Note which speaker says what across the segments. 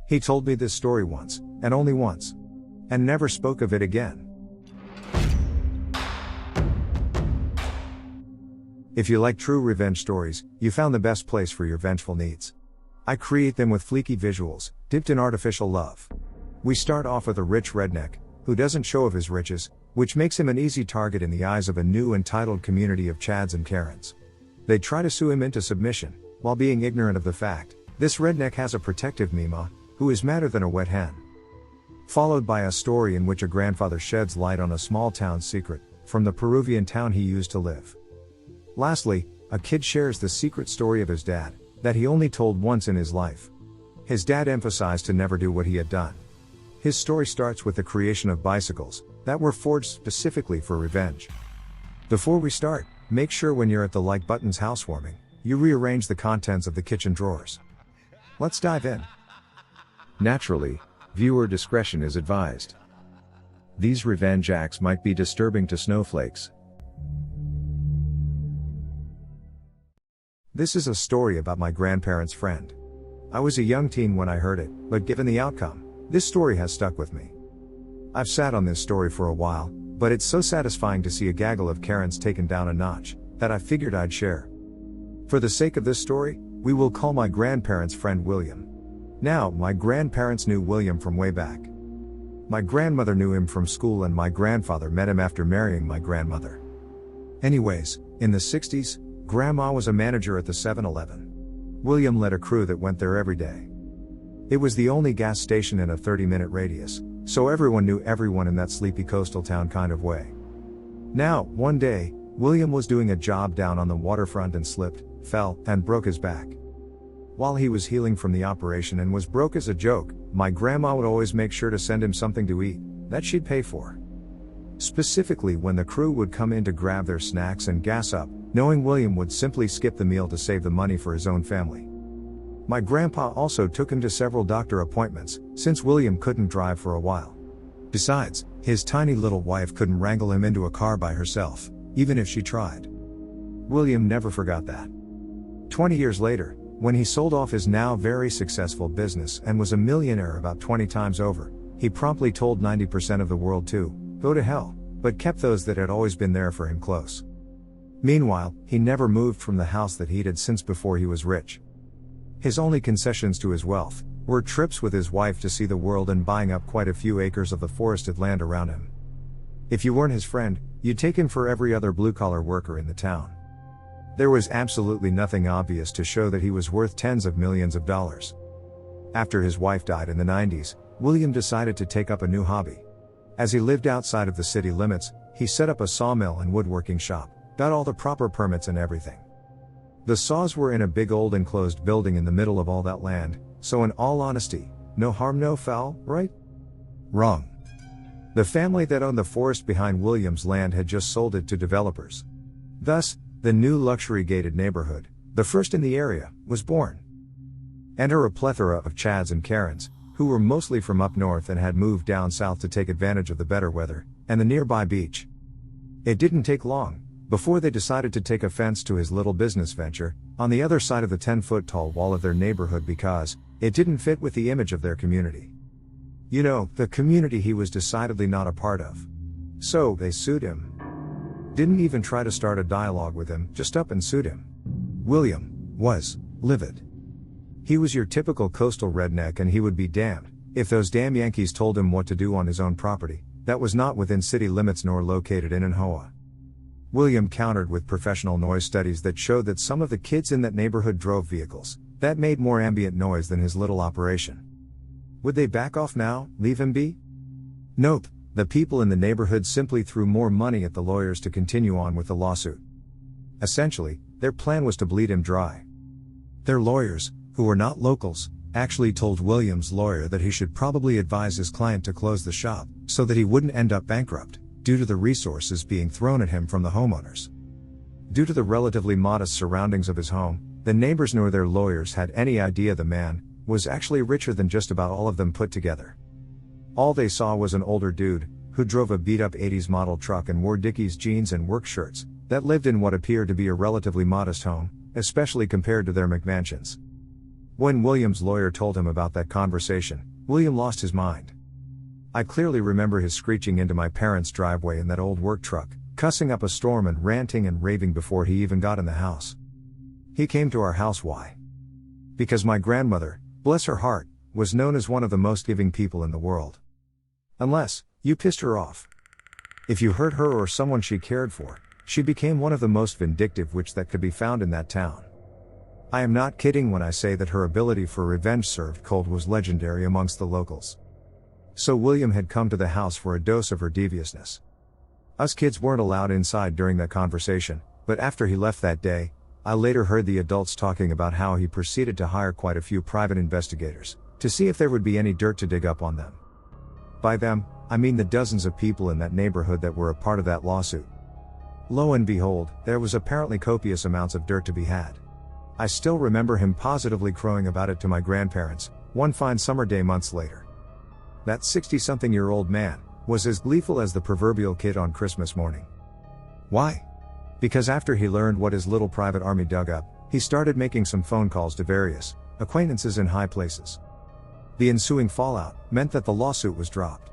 Speaker 1: He told me this story once, and only once. And never spoke of it again. If you like true revenge stories, you found the best place for your vengeful needs. I create them with fleeky visuals, dipped in artificial love. We start off with a rich redneck, who doesn't show of his riches, which makes him an easy target in the eyes of a new entitled community of Chads and Karens. They try to sue him into submission, while being ignorant of the fact, this redneck has a protective Meemaw, who is madder than a wet hen. Followed by a story in which a grandfather sheds light on a small town secret, from the Peruvian town he used to live. Lastly, a kid shares the secret story of his dad, that he only told once in his life. His dad emphasized to never do what he had done. His story starts with the creation of bicycles, that were forged specifically for revenge. Before we start, make sure when you're at the like button's housewarming, you rearrange the contents of the kitchen drawers. Let's dive in. Naturally, viewer discretion is advised. These revenge acts might be disturbing to snowflakes. This is a story about my grandparents' friend. I was a young teen when I heard it, but given the outcome, this story has stuck with me. I've sat on this story for a while, but it's so satisfying to see a gaggle of Karens taken down a notch, that I figured I'd share. For the sake of this story, we will call my grandparents' friend William. Now, my grandparents knew William from way back. My grandmother knew him from school and my grandfather met him after marrying my grandmother. Anyways, in the 60s, Grandma was a manager at the 7-Eleven. William led a crew that went there every day. It was the only gas station in a 30-minute radius, so everyone knew everyone in that sleepy coastal town kind of way. Now, one day, William was doing a job down on the waterfront and slipped, fell, and broke his back. While he was healing from the operation and was broke as a joke, my grandma would always make sure to send him something to eat, that she'd pay for. Specifically when the crew would come in to grab their snacks and gas up, knowing William would simply skip the meal to save the money for his own family. My grandpa also took him to several doctor appointments, since William couldn't drive for a while. Besides, his tiny little wife couldn't wrangle him into a car by herself, even if she tried. William never forgot that. 20 years later, when he sold off his now very successful business and was a millionaire about 20 times over, he promptly told 90% of the world to go to hell, but kept those that had always been there for him close. Meanwhile, he never moved from the house that he'd had since before he was rich. His only concessions to his wealth were trips with his wife to see the world and buying up quite a few acres of the forested land around him. If you weren't his friend, you'd take him for every other blue-collar worker in the town. There was absolutely nothing obvious to show that he was worth tens of millions of dollars. After his wife died in the 90s, William decided to take up a new hobby. As he lived outside of the city limits, he set up a sawmill and woodworking shop, got all the proper permits and everything. The saws were in a big old enclosed building in the middle of all that land, so in all honesty, no harm no foul, right? Wrong. The family that owned the forest behind William's land had just sold it to developers. Thus, the new luxury gated neighborhood, the first in the area, was born. Enter a plethora of Chads and Karens, who were mostly from up north and had moved down south to take advantage of the better weather, and the nearby beach. It didn't take long before they decided to take offense to his little business venture, on the other side of the 10-foot-tall wall of their neighborhood because it didn't fit with the image of their community. You know, the community he was decidedly not a part of. So, they sued him. Didn't even try to start a dialogue with him, just up and sued him. William was livid. He was your typical coastal redneck and he would be damned if those damn Yankees told him what to do on his own property, that was not within city limits nor located in Anhoa. William countered with professional noise studies that showed that some of the kids in that neighborhood drove vehicles that made more ambient noise than his little operation. Would they back off now, leave him be? Nope, the people in the neighborhood simply threw more money at the lawyers to continue on with the lawsuit. Essentially, their plan was to bleed him dry. Their lawyers, who were not locals, actually told William's lawyer that he should probably advise his client to close the shop, so that he wouldn't end up bankrupt, due to the resources being thrown at him from the homeowners. Due to the relatively modest surroundings of his home, the neighbors nor their lawyers had any idea the man was actually richer than just about all of them put together. All they saw was an older dude, who drove a beat-up 80s model truck and wore Dickies jeans and work shirts, that lived in what appeared to be a relatively modest home, especially compared to their McMansions. When William's lawyer told him about that conversation, William lost his mind. I clearly remember his screeching into my parents' driveway in that old work truck, cussing up a storm and ranting and raving before he even got in the house. He came to our house. Why? Because my grandmother, bless her heart, was known as one of the most giving people in the world. Unless you pissed her off. If you hurt her or someone she cared for, she became one of the most vindictive witch that could be found in that town. I am not kidding when I say that her ability for revenge served cold was legendary amongst the locals. So William had come to the house for a dose of her deviousness. Us kids weren't allowed inside during that conversation, but after he left that day, I later heard the adults talking about how he proceeded to hire quite a few private investigators, to see if there would be any dirt to dig up on them. By them, I mean the dozens of people in that neighborhood that were a part of that lawsuit. Lo and behold, there was apparently copious amounts of dirt to be had. I still remember him positively crowing about it to my grandparents, one fine summer day months later. That 60-something-year-old man was as gleeful as the proverbial kid on Christmas morning. Why? Because after he learned what his little private army dug up, he started making some phone calls to various acquaintances in high places. The ensuing fallout meant that the lawsuit was dropped.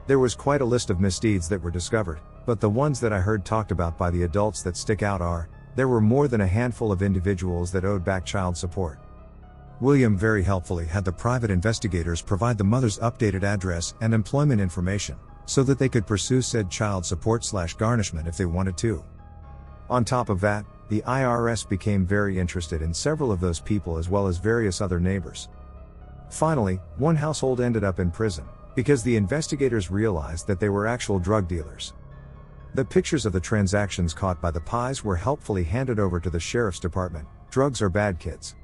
Speaker 1: There was quite a list of misdeeds that were discovered, but the ones that I heard talked about by the adults that stick out are, there were more than a handful of individuals that owed back child support. William very helpfully had the private investigators provide the mother's updated address and employment information, so that they could pursue said child support/garnishment if they wanted to. On top of that, the IRS became very interested in several of those people as well as various other neighbors. Finally, one household ended up in prison, because the investigators realized that they were actual drug dealers. The pictures of the transactions caught by the pies were helpfully handed over to the sheriff's department. Drugs are bad, kids.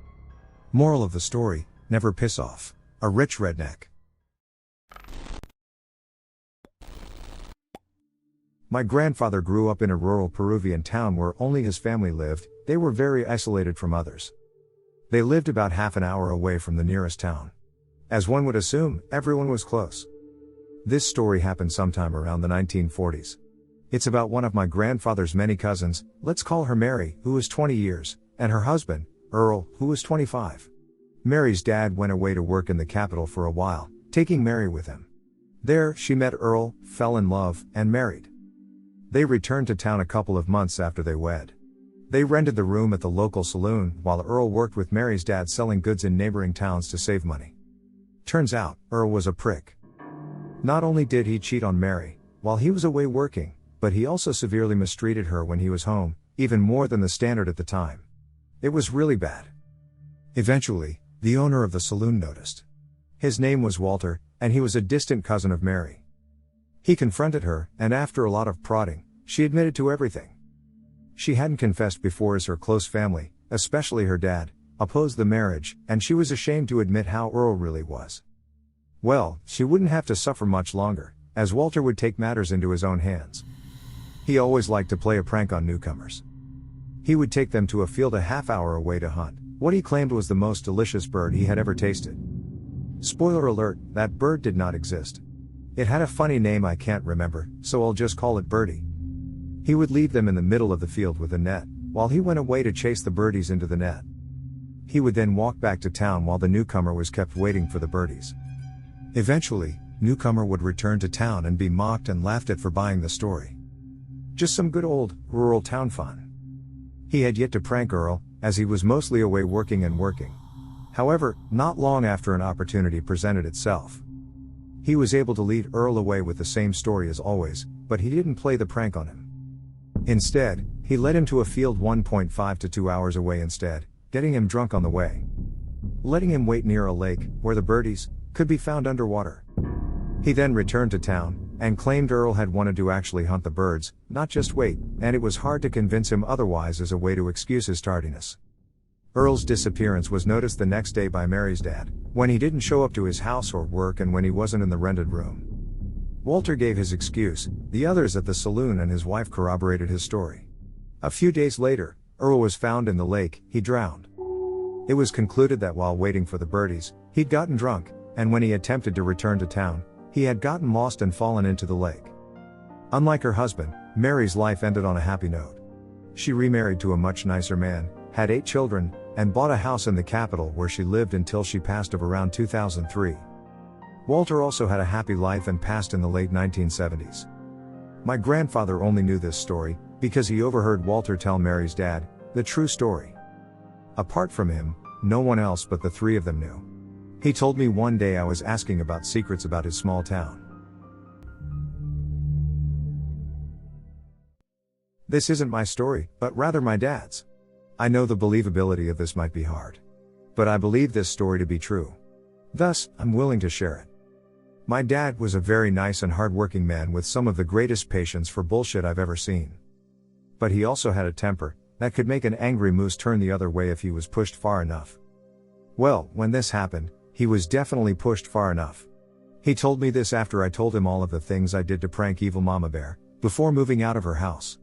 Speaker 1: Moral of the story, never piss off a rich redneck. My grandfather grew up in a rural Peruvian town where only his family lived. They were very isolated from others. They lived about half an hour away from the nearest town. As one would assume, everyone was close. This story happened sometime around the 1940s. It's about one of my grandfather's many cousins, let's call her Mary, who was 20 years, and her husband, Earl, who was 25. Mary's dad went away to work in the capital for a while, taking Mary with him. There, she met Earl, fell in love, and married. They returned to town a couple of months after they wed. They rented the room at the local saloon, while Earl worked with Mary's dad selling goods in neighboring towns to save money. Turns out, Earl was a prick. Not only did he cheat on Mary, while he was away working, but he also severely mistreated her when he was home, even more than the standard at the time. It was really bad. Eventually, the owner of the saloon noticed. His name was Walter, and he was a distant cousin of Mary. He confronted her, and after a lot of prodding, she admitted to everything. She hadn't confessed before as her close family, especially her dad, opposed the marriage, and she was ashamed to admit how Earl really was. Well, she wouldn't have to suffer much longer, as Walter would take matters into his own hands. He always liked to play a prank on newcomers. He would take them to a field a half hour away to hunt what he claimed was the most delicious bird he had ever tasted. Spoiler alert, that bird did not exist. It had a funny name I can't remember, so I'll just call it Birdie. He would leave them in the middle of the field with a net, while he went away to chase the birdies into the net. He would then walk back to town while the newcomer was kept waiting for the birdies. Eventually, newcomer would return to town and be mocked and laughed at for buying the story. Just some good old, rural town fun. He had yet to prank Earl, as he was mostly away working. However, not long after an opportunity presented itself. He was able to lead Earl away with the same story as always, but he didn't play the prank on him. Instead, he led him to a field 1.5 to 2 hours away instead, getting him drunk on the way. Letting him wait near a lake, where the birdies could be found underwater. He then returned to town, and claimed Earl had wanted to actually hunt the birds, not just wait, and it was hard to convince him otherwise as a way to excuse his tardiness. Earl's disappearance was noticed the next day by Mary's dad, when he didn't show up to his house or work and when he wasn't in the rented room. Walter gave his excuse, the others at the saloon and his wife corroborated his story. A few days later, Earl was found in the lake, he drowned. It was concluded that while waiting for the birdies, he'd gotten drunk, and when he attempted to return to town, he had gotten lost and fallen into the lake. Unlike her husband, Mary's life ended on a happy note. She remarried to a much nicer man, had 8 children, and bought a house in the capital where she lived until she passed of around 2003. Walter also had a happy life and passed in the late 1970s. My grandfather only knew this story because he overheard Walter tell Mary's dad the true story. Apart from him, no one else but the three of them knew. He told me one day I was asking about secrets about his small town. This isn't my story, but rather my dad's. I know the believability of this might be hard. But I believe this story to be true. Thus, I'm willing to share it. My dad was a very nice and hardworking man with some of the greatest patience for bullshit I've ever seen. But he also had a temper that could make an angry moose turn the other way if he was pushed far enough. Well, when this happened, he was definitely pushed far enough. He told me this after I told him all of the things I did to prank evil Mama Bear, before moving out of her house.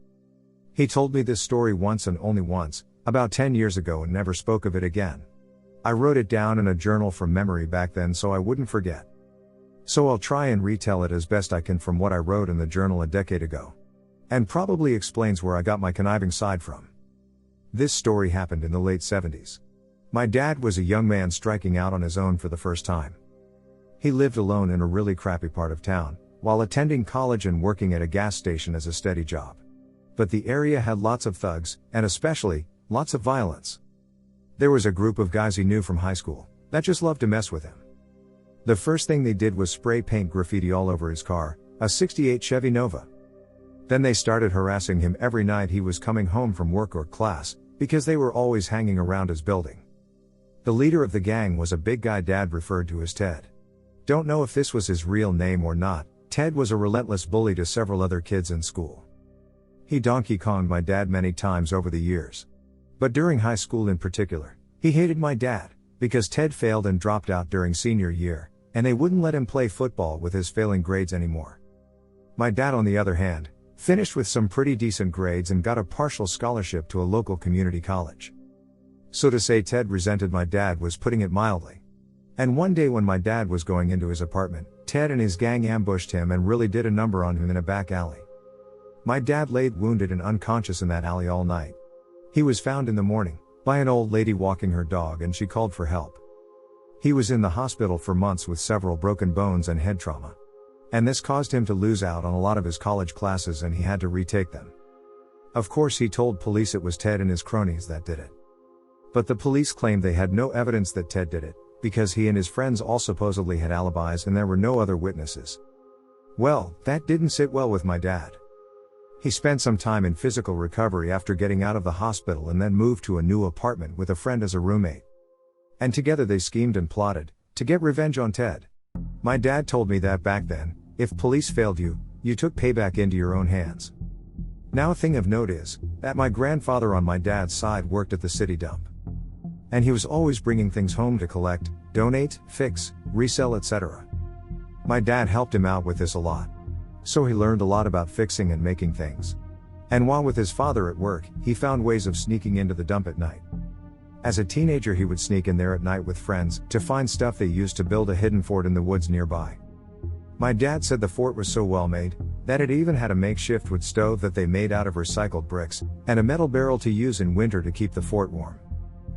Speaker 1: He told me this story once and only once, about 10 years ago, and never spoke of it again. I wrote it down in a journal from memory back then so I wouldn't forget. So I'll try and retell it as best I can from what I wrote in the journal a decade ago. And probably explains where I got my conniving side from. This story happened in the late 70s. My dad was a young man striking out on his own for the first time. He lived alone in a really crappy part of town, while attending college and working at a gas station as a steady job. But the area had lots of thugs, and especially, lots of violence. There was a group of guys he knew from high school that just loved to mess with him. The first thing they did was spray paint graffiti all over his car, a '68 Chevy Nova. Then they started harassing him every night he was coming home from work or class, because they were always hanging around his building. The leader of the gang was a big guy Dad referred to as Ted. Don't know if this was his real name or not. Ted was a relentless bully to several other kids in school. He Donkey Konged my dad many times over the years. But during high school in particular, he hated my dad, because Ted failed and dropped out during senior year, and they wouldn't let him play football with his failing grades anymore. My dad, on the other hand, finished with some pretty decent grades and got a partial scholarship to a local community college. So to say Ted resented my dad was putting it mildly. And one day when my dad was going into his apartment, Ted and his gang ambushed him and really did a number on him in a back alley. My dad laid wounded and unconscious in that alley all night. He was found in the morning by an old lady walking her dog, and she called for help. He was in the hospital for months with several broken bones and head trauma. And this caused him to lose out on a lot of his college classes, and he had to retake them. Of course, he told police it was Ted and his cronies that did it. But the police claimed they had no evidence that Ted did it, because he and his friends all supposedly had alibis and there were no other witnesses. Well, that didn't sit well with my dad. He spent some time in physical recovery after getting out of the hospital and then moved to a new apartment with a friend as a roommate. And together they schemed and plotted to get revenge on Ted. My dad told me that back then, if police failed you, you took payback into your own hands. Now, a thing of note is that my grandfather on my dad's side worked at the city dump. And he was always bringing things home to collect, donate, fix, resell, etc. My dad helped him out with this a lot. So he learned a lot about fixing and making things. And while with his father at work, he found ways of sneaking into the dump at night. As a teenager, he would sneak in there at night with friends to find stuff they used to build a hidden fort in the woods nearby. My dad said the fort was so well made that it even had a makeshift wood stove that they made out of recycled bricks, and a metal barrel to use in winter to keep the fort warm.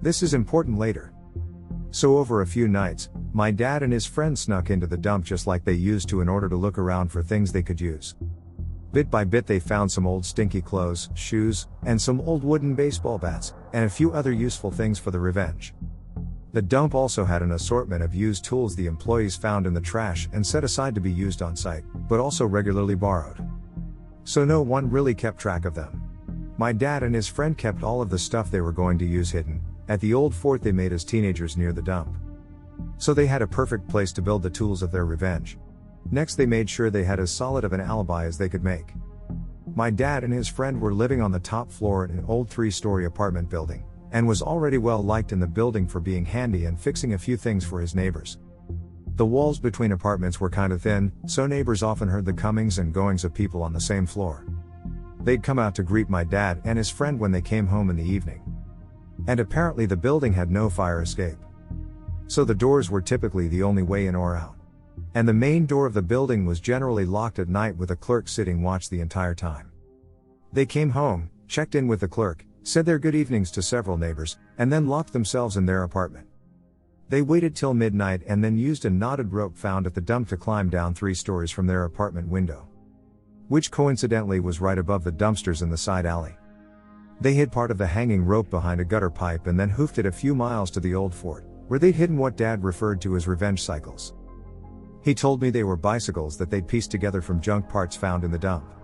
Speaker 1: This is important later. So over a few nights, my dad and his friends snuck into the dump just like they used to in order to look around for things they could use. Bit by bit they found some old stinky clothes, shoes, and some old wooden baseball bats, and a few other useful things for the revenge. The dump also had an assortment of used tools the employees found in the trash and set aside to be used on site, but also regularly borrowed. So no one really kept track of them. My dad and his friend kept all of the stuff they were going to use hidden at the old fort they made as teenagers near the dump. So they had a perfect place to build the tools of their revenge. Next, they made sure they had as solid of an alibi as they could make. My dad and his friend were living on the top floor in an old 3-story apartment building, and was already well liked in the building for being handy and fixing a few things for his neighbors. The walls between apartments were kinda thin, so neighbors often heard the comings and goings of people on the same floor. They'd come out to greet my dad and his friend when they came home in the evening. And apparently the building had no fire escape. So the doors were typically the only way in or out. And the main door of the building was generally locked at night with a clerk sitting watch the entire time. They came home, checked in with the clerk, said their good evenings to several neighbors, and then locked themselves in their apartment. They waited till midnight and then used a knotted rope found at the dump to climb down 3 stories from their apartment window, which coincidentally was right above the dumpsters in the side alley. They hid part of the hanging rope behind a gutter pipe and then hoofed it a few miles to the old fort, where they'd hidden what Dad referred to as revenge cycles. He told me they were bicycles that they'd pieced together from junk parts found in the dump,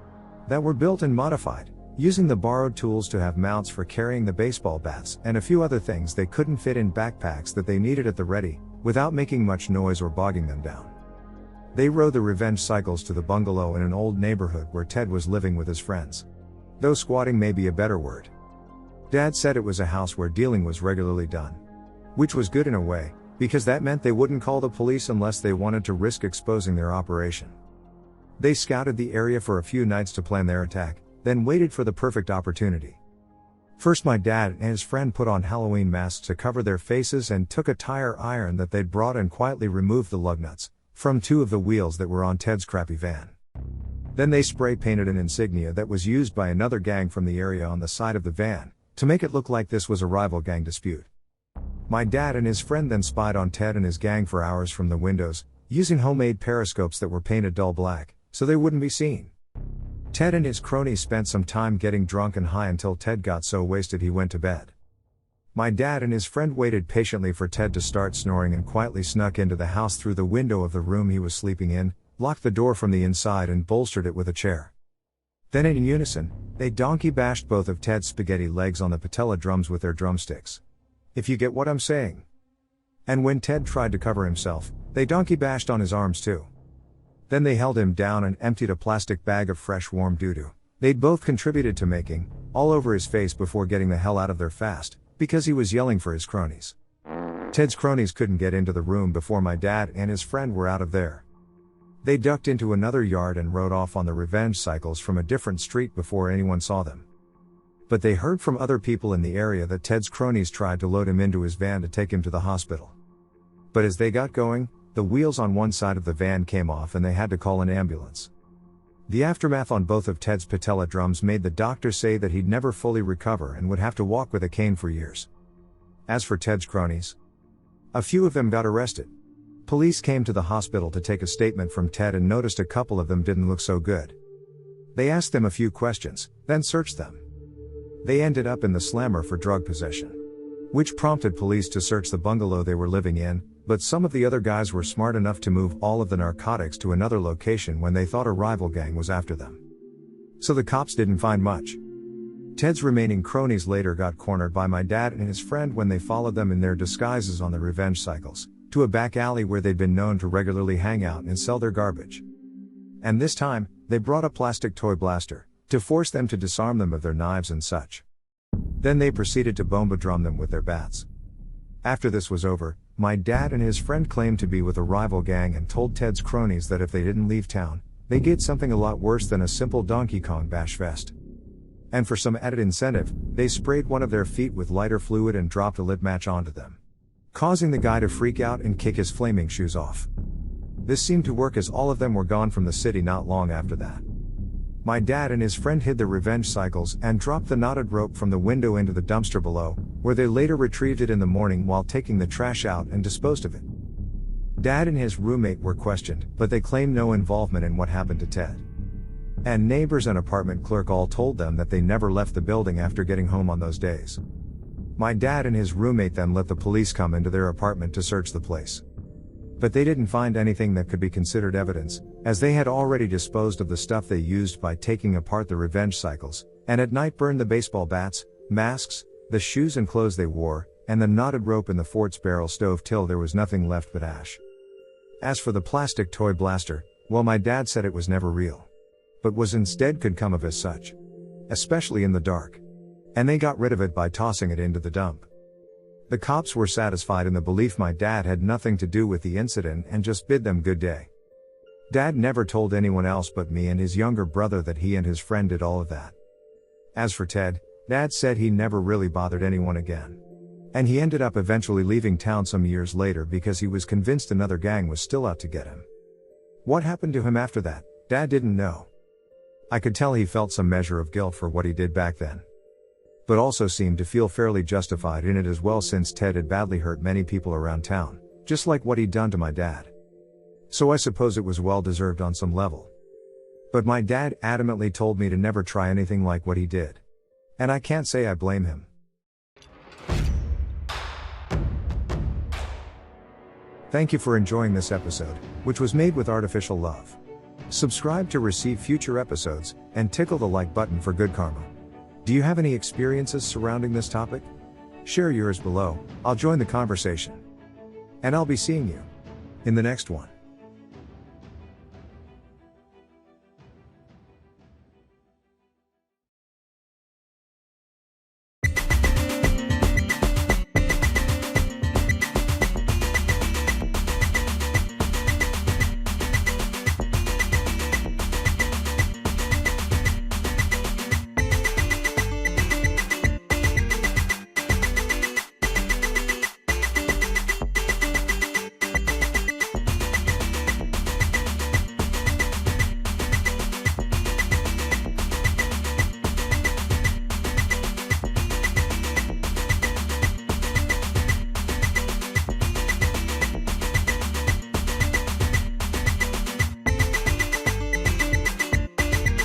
Speaker 1: that were built and modified, using the borrowed tools to have mounts for carrying the baseball bats and a few other things they couldn't fit in backpacks that they needed at the ready, without making much noise or bogging them down. They rode the revenge cycles to the bungalow in an old neighborhood where Ted was living with his friends. Though squatting may be a better word. Dad said it was a house where dealing was regularly done. Which was good in a way, because that meant they wouldn't call the police unless they wanted to risk exposing their operation. They scouted the area for a few nights to plan their attack, then waited for the perfect opportunity. First, my dad and his friend put on Halloween masks to cover their faces and took a tire iron that they'd brought and quietly removed the lug nuts from 2 of the wheels that were on Ted's crappy van. Then they spray painted an insignia that was used by another gang from the area on the side of the van, to make it look like this was a rival gang dispute. My dad and his friend then spied on Ted and his gang for hours from the windows, using homemade periscopes that were painted dull black, so they wouldn't be seen. Ted and his cronies spent some time getting drunk and high until Ted got so wasted he went to bed. My dad and his friend waited patiently for Ted to start snoring and quietly snuck into the house through the window of the room he was sleeping in, locked the door from the inside and bolstered it with a chair. Then in unison, they donkey bashed both of Ted's spaghetti legs on the patella drums with their drumsticks. If you get what I'm saying. And when Ted tried to cover himself, they donkey bashed on his arms too. Then they held him down and emptied a plastic bag of fresh warm doo-doo they'd both contributed to making, all over his face before getting the hell out of there fast, because he was yelling for his cronies. Ted's cronies couldn't get into the room before my dad and his friend were out of there. They ducked into another yard and rode off on the revenge cycles from a different street before anyone saw them. But they heard from other people in the area that Ted's cronies tried to load him into his van to take him to the hospital. But as they got going, the wheels on one side of the van came off and they had to call an ambulance. The aftermath on both of Ted's patella drums made the doctor say that he'd never fully recover and would have to walk with a cane for years. As for Ted's cronies, a few of them got arrested. Police came to the hospital to take a statement from Ted and noticed a couple of them didn't look so good. They asked them a few questions, then searched them. They ended up in the slammer for drug possession, which prompted police to search the bungalow they were living in, but some of the other guys were smart enough to move all of the narcotics to another location when they thought a rival gang was after them. So the cops didn't find much. Ted's remaining cronies later got cornered by my dad and his friend when they followed them in their disguises on the revenge cycles, to a back alley where they'd been known to regularly hang out and sell their garbage. And this time, they brought a plastic toy blaster, to force them to disarm them of their knives and such. Then they proceeded to bomba drum them with their bats. After this was over, my dad and his friend claimed to be with a rival gang and told Ted's cronies that if they didn't leave town, they'd get something a lot worse than a simple Donkey Kong bash fest. And for some added incentive, they sprayed one of their feet with lighter fluid and dropped a lit match onto them, causing the guy to freak out and kick his flaming shoes off. This seemed to work as all of them were gone from the city not long after that. My dad and his friend hid the revenge cycles and dropped the knotted rope from the window into the dumpster below, where they later retrieved it in the morning while taking the trash out and disposed of it. Dad and his roommate were questioned, but they claimed no involvement in what happened to Ted. And neighbors and apartment clerk all told them that they never left the building after getting home on those days. My dad and his roommate then let the police come into their apartment to search the place. But they didn't find anything that could be considered evidence, as they had already disposed of the stuff they used by taking apart the revenge cycles, and at night burned the baseball bats, masks, the shoes and clothes they wore, and the knotted rope in the fort's barrel stove till there was nothing left but ash. As for the plastic toy blaster, well, my dad said it was never real, but was instead could come of as such, especially in the dark. And they got rid of it by tossing it into the dump. The cops were satisfied in the belief my dad had nothing to do with the incident and just bid them good day. Dad never told anyone else but me and his younger brother that he and his friend did all of that. As for Ted, Dad said he never really bothered anyone again. And he ended up eventually leaving town some years later because he was convinced another gang was still out to get him. What happened to him after that, Dad didn't know. I could tell he felt some measure of guilt for what he did back then. but also seemed to feel fairly justified in it as well, since Ted had badly hurt many people around town, just like what he'd done to my dad. So I suppose it was well deserved on some level. But my dad adamantly told me to never try anything like what he did. And I can't say I blame him. Thank you for enjoying this episode, which was made with artificial love. Subscribe to receive future episodes, and tickle the like button for good karma. Do you have any experiences surrounding this topic? Share yours below, I'll join the conversation. And I'll be seeing you in the next one.